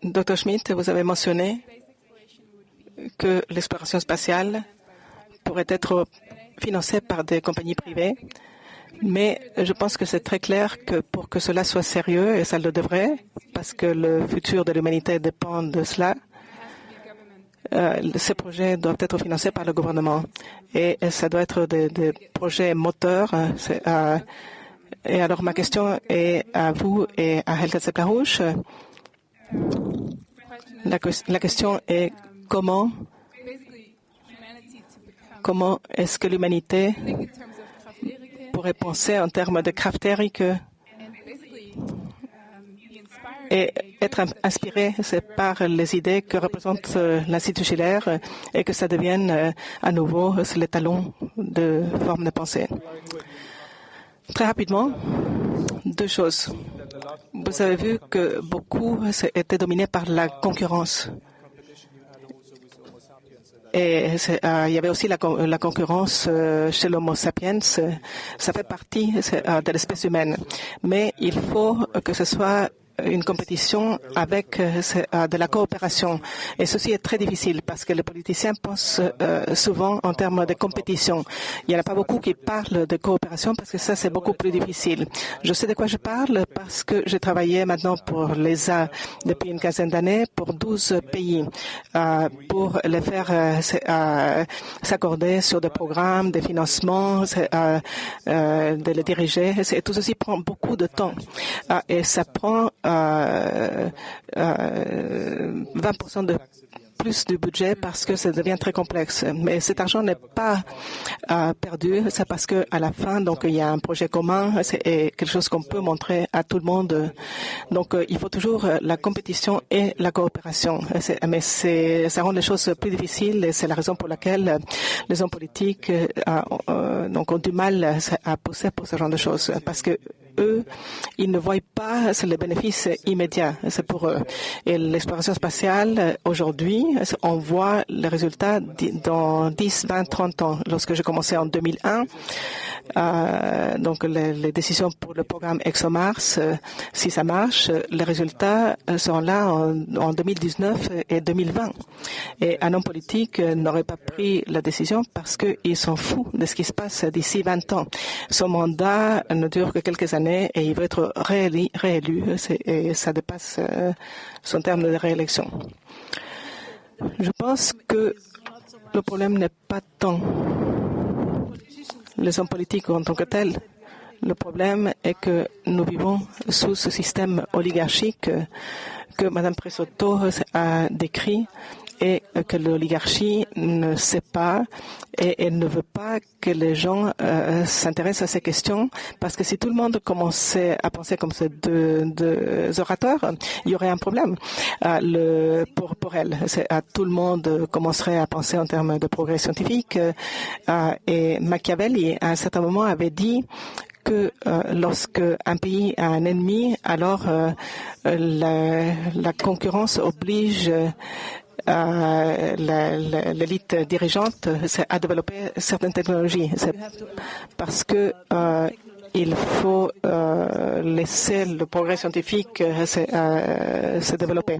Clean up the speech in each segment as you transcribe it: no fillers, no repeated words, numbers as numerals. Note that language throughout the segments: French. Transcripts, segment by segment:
Dr. Schmidt, vous avez mentionné que l'exploration spatiale pourrait être financée par des compagnies privées, mais je pense que c'est très clair que pour que cela soit sérieux, et ça le devrait, parce que le futur de l'humanité dépend de cela, ces projets doivent être financés par le gouvernement. Et ça doit être des projets moteurs. Et alors ma question est à vous et à Helga Zeplarouche. La question est comment est-ce que l'humanité pourrait penser en termes de Kraft-Thermique et être inspiré par les idées que représente l'Institut Schiller et que ça devienne à nouveau les talons de forme de pensée. Très rapidement, deux choses. Vous avez vu que beaucoup étaient dominés par la concurrence. Et il y avait aussi la concurrence chez l'Homo sapiens. Ça fait partie de l'espèce humaine. Mais il faut que ce soit une compétition avec de la coopération. Et ceci est très difficile parce que les politiciens pensent souvent en termes de compétition. Il n'y en a pas beaucoup qui parlent de coopération parce que ça, c'est beaucoup plus difficile. Je sais de quoi je parle parce que j'ai travaillé maintenant pour l'ESA depuis une quinzaine d'années pour 12 pays pour les faire s'accorder sur des programmes, des financements, de les diriger. Et tout ceci prend beaucoup de temps. Et ça prend 20% de plus du budget parce que ça devient très complexe. Mais cet argent n'est pas perdu, c'est parce que à la fin, donc il y a un projet commun, c'est quelque chose qu'on peut montrer à tout le monde. Donc il faut toujours la compétition et la coopération. Mais ça rend les choses plus difficiles et c'est la raison pour laquelle les hommes politiques donc ont du mal à pousser pour ce genre de choses parce que eux, ils ne voient pas les bénéfices immédiats. C'est pour eux. Et l'exploration spatiale, aujourd'hui, on voit les résultats dans 10, 20, 30 ans. Lorsque j'ai commencé en 2001, donc les décisions pour le programme ExoMars, si ça marche, les résultats seront là en 2019 et 2020. Et un homme politique n'aurait pas pris la décision parce qu'il s'en fout de ce qui se passe d'ici 20 ans. Son mandat ne dure que quelques années et il veut être réélu et ça dépasse son terme de réélection. Je pense que le problème n'est pas tant les hommes politiques en tant que tels. Le problème est que nous vivons sous ce système oligarchique que Mme Presotto a décrit et que l'oligarchie ne sait pas et elle ne veut pas que les gens s'intéressent à ces questions parce que si tout le monde commençait à penser comme ces deux orateurs, il y aurait un problème pour elle. Tout le monde commencerait à penser en termes de progrès scientifique et Machiavelli à un certain moment avait dit que lorsque un pays a un ennemi, alors la concurrence oblige l'élite dirigeante à développer certaines technologies. C'est parce que il faut laisser le progrès scientifique se développer.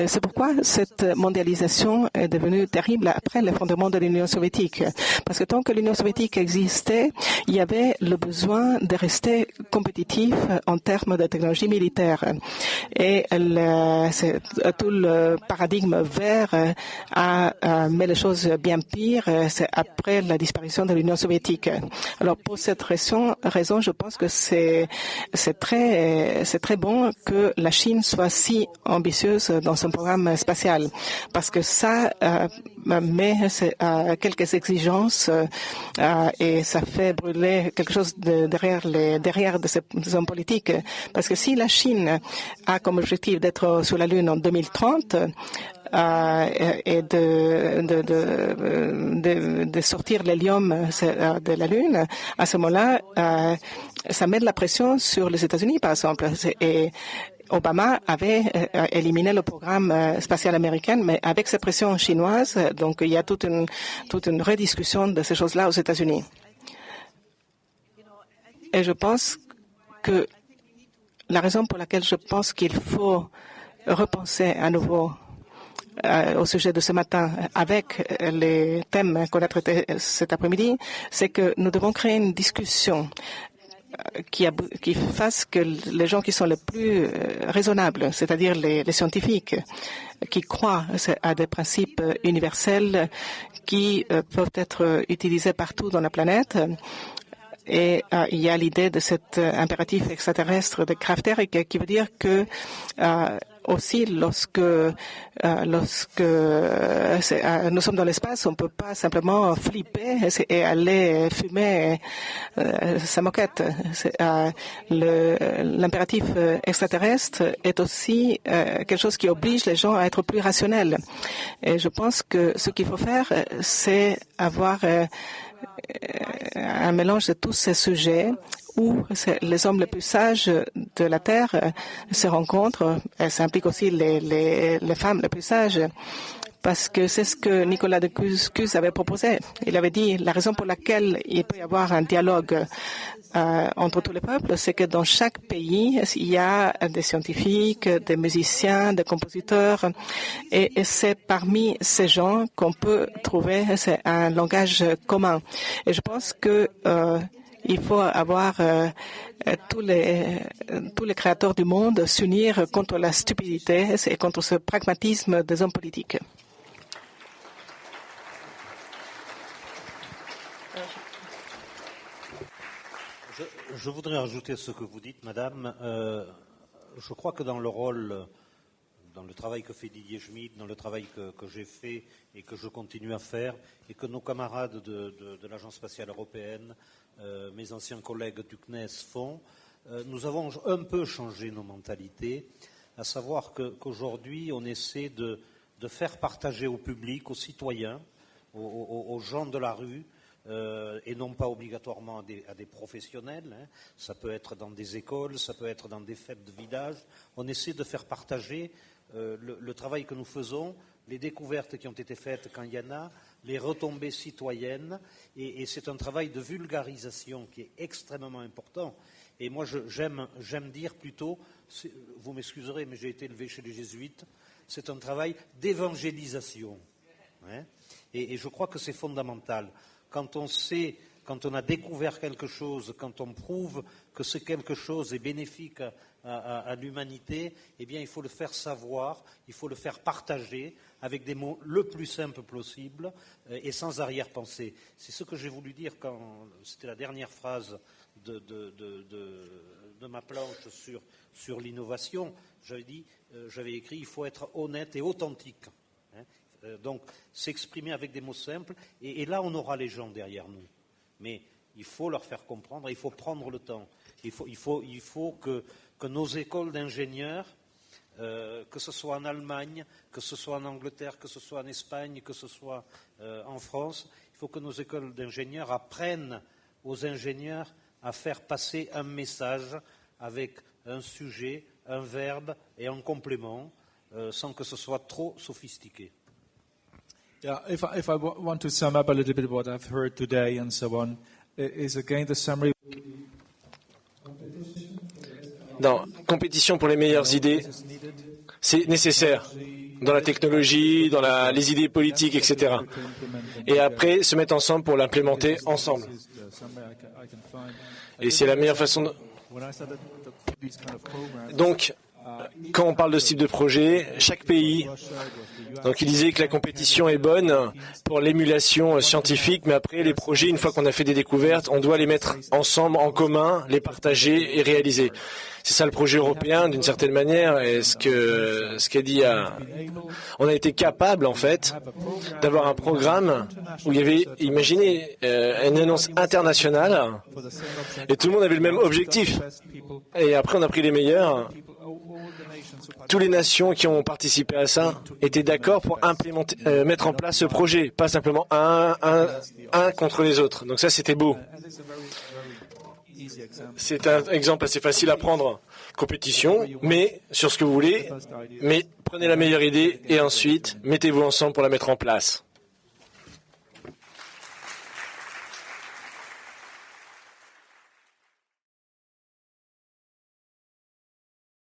C'est pourquoi cette mondialisation est devenue terrible après l'effondrement de l'Union soviétique. Parce que tant que l'Union soviétique existait, il y avait le besoin de rester compétitif en termes de technologie militaire. Et tout le paradigme vert met les choses bien pires. C'est après la disparition de l'Union soviétique. Alors pour cette raison, je pense que c'est très bon que la Chine soit si ambitieuse dans son programme spatial, parce que ça met quelques exigences et ça fait brûler quelque chose derrière de ces hommes politiques. Parce que si la Chine a comme objectif d'être sur la Lune en 2030, et de sortir l'hélium de la Lune, à ce moment-là, ça met de la pression sur les États-Unis, par exemple. Et Obama avait éliminé le programme spatial américain, mais avec ces pressions chinoises, donc il y a toute une rediscussion de ces choses-là aux États-Unis. Et je pense que la raison pour laquelle je pense qu'il faut repenser à nouveau au sujet de ce matin avec les thèmes qu'on a traités cet après-midi, c'est que nous devons créer une discussion qui fasse que les gens qui sont les plus raisonnables, c'est-à-dire les scientifiques, qui croient à des principes universels qui peuvent être utilisés partout dans la planète. Et il y a l'idée de cet impératif extraterrestre de Krafft-Ebing qui veut dire que aussi lorsque nous sommes dans l'espace, on ne peut pas simplement flipper et aller fumer sa moquette. L'impératif extraterrestre est aussi quelque chose qui oblige les gens à être plus rationnels. Et je pense que ce qu'il faut faire, c'est avoir un mélange de tous ces sujets où les hommes les plus sages de la Terre se rencontrent. Et ça implique aussi les femmes les plus sages, parce que c'est ce que Nicolas de Cuscus avait proposé. Il avait dit la raison pour laquelle il peut y avoir un dialogue entre tous les peuples, c'est que dans chaque pays, il y a des scientifiques, des musiciens, des compositeurs, et c'est parmi ces gens qu'on peut trouver un langage commun. Et je pense que il faut avoir tous les créateurs du monde s'unir contre la stupidité et contre ce pragmatisme des hommes politiques. Je voudrais ajouter ce que vous dites, Madame. Je crois que dans le rôle, dans le travail que fait Didier Schmidt, dans le travail que j'ai fait et que je continue à faire, et que nos camarades de l'Agence spatiale européenne, mes anciens collègues du CNES font, nous avons un peu changé nos mentalités, à savoir qu'aujourd'hui, on essaie de faire partager au public, aux citoyens, aux gens de la rue, et non pas obligatoirement à des professionnels. Hein. Ça peut être dans des écoles, ça peut être dans des fêtes de village. On essaie de faire partager le travail que nous faisons, les découvertes qui ont été faites quand il y en a, les retombées citoyennes, et c'est un travail de vulgarisation qui est extrêmement important. Et moi, j'aime dire plutôt, vous m'excuserez, mais j'ai été élevé chez les jésuites, c'est un travail d'évangélisation. Hein. Et je crois que c'est fondamental. Quand on a découvert quelque chose, quand on prouve que ce quelque chose est bénéfique à l'humanité, eh bien, il faut le faire savoir, il faut le faire partager avec des mots le plus simples possible et sans arrière-pensée. C'est ce que j'ai voulu dire quand c'était la dernière phrase de ma planche sur l'innovation. J'avais écrit, il faut être honnête et authentique. Hein. Donc, s'exprimer avec des mots simples, et là, on aura les gens derrière nous. Mais il faut leur faire comprendre, il faut prendre le temps. Il faut que nos écoles d'ingénieurs, que ce soit en Allemagne, que ce soit en Angleterre, que ce soit en Espagne, que ce soit en France, il faut que nos écoles d'ingénieurs apprennent aux ingénieurs à faire passer un message avec un sujet, un verbe et un complément, sans que ce soit trop sophistiqué. Yeah, if I want to sum up a little bit what I've heard today and so on, is again the summary. Dans compétition pour les meilleures idées, c'est nécessaire dans la technologie, dans les idées politiques, etc. Et après, se mettre ensemble pour l'implémenter ensemble. Et c'est la meilleure façon de... Donc, quand on parle de ce type de projet, chaque pays, donc il disait que la compétition est bonne pour l'émulation scientifique, mais après les projets, une fois qu'on a fait des découvertes, on doit les mettre ensemble, en commun, les partager et réaliser. C'est ça le projet européen d'une certaine manière, et ce qu'a dit, on a été capable en fait d'avoir un programme où il y avait, imaginez, une annonce internationale, et tout le monde avait le même objectif. Et après on a pris les meilleurs. Toutes les nations qui ont participé à ça étaient d'accord pour mettre en place ce projet, pas simplement un contre les autres. Donc ça, c'était beau. C'est un exemple assez facile à prendre. Compétition, mais sur ce que vous voulez, mais prenez la meilleure idée et ensuite, mettez-vous ensemble pour la mettre en place.